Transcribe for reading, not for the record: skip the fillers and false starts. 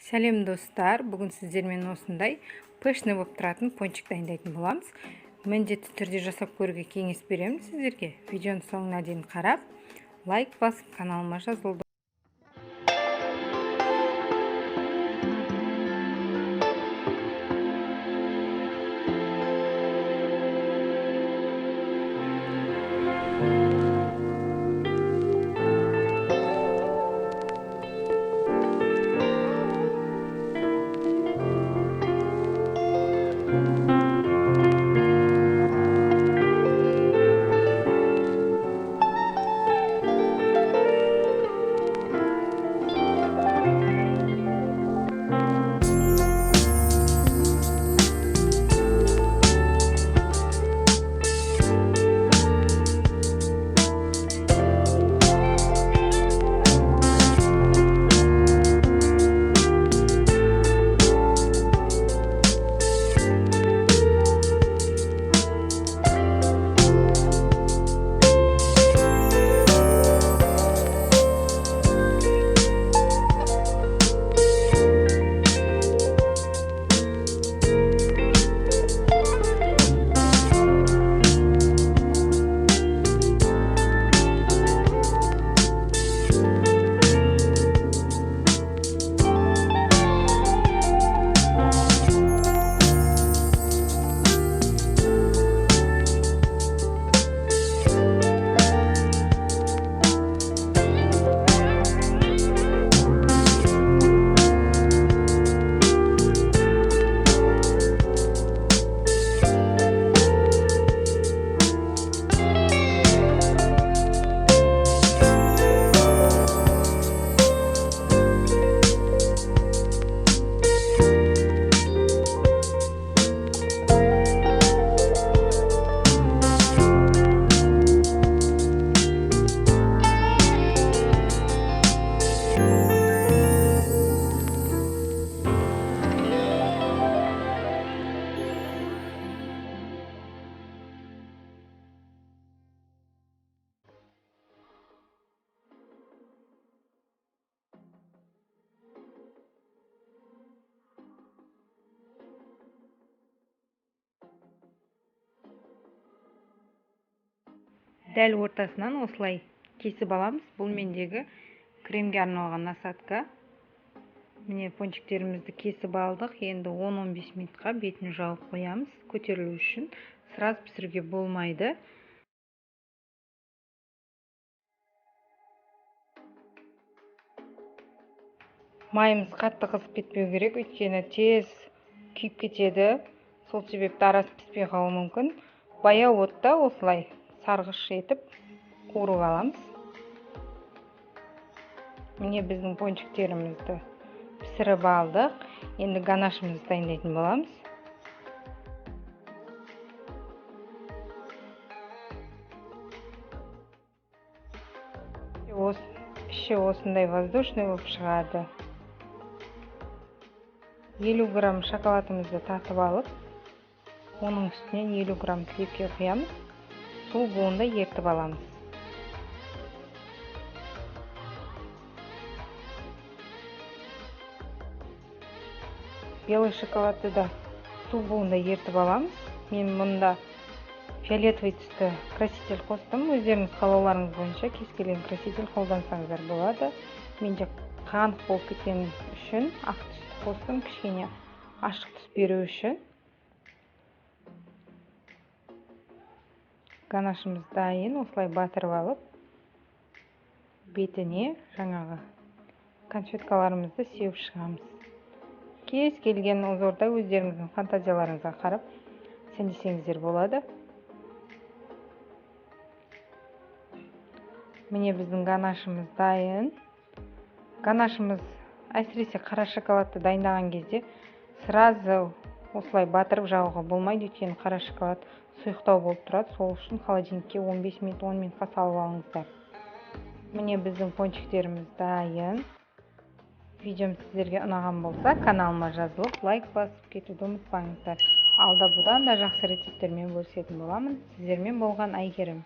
Сәлем достар, бүгін сіздермен осындай пышный болып тұратын пончик дайындайтын боламыз. Міндетті түрде жасап көруге кеңес беремін сіздерге. Видеоны соңына дейін қарап, лайк басып, каналыма жазылды. Дәл ортасынан осылай кесіп аламыз. Бұл мендегі кремге арналған насадка. Міне пончиктерімізді кесіп алдық. Енді 10-15 минутқа бетін жауып қоямыз. Көтерілу үшін сразу пісіруге болмайды. Майымыз қатты қызып кетпеу керек, өйткені тез күйіп кетеді. Сол себепті арасы піспей қалуы мүмкін. Баяу отта осылай сарғыш етіп қуырып аламыз. Міне біздің пончиктерімізді пісіріп алдық. Енді ганашымызды дайындайтын боламыз. Іші осындай воздушный болып шығады. 50 грамм шоколадымызды татып алып, оның үстінен 50 грамм сливке құямыз. Су буында ертіп аламыз. Белый шоколадты да су буында ертіп аламыз. Мен мұнда фиолетовый түсті краситель қостым. Өздеріңіз қалауларыңыз бойынша кез келген краситель қолдансаңыздар болады. Менде қанық болып кеткен үшін ақ түсті қостым, кішкене ашық түс беру үшін. Ганашымыз дайын, осылай батырып алып, бетіне жаңағы конфеткаларымызды сеуіп шығамыз. Кез келген узорда өздеріңіздің фантазияларыңызға қарап сәндесеңіздер болады. Міне біздің ганашымыз дайын. Ганашымыз әсіресе қара шоколадты дайындаған кезде сразу осылай батырып жағуға болмайды, өйткені қара шоколад сұйықтау болып тұрады. Сол үшін холодильникке 15 минут, 10 минутқа салып алыңыздар. Міне біздің пончиктеріміз дайын. Видеом сіздерге ұнаған болса, каналыма жазылып, лайк басып кетуді ұмытпаңыздар. Алда бұдан да жақсы рецепттермен бөлісетін боламын. Сіздермен болған Айгерім.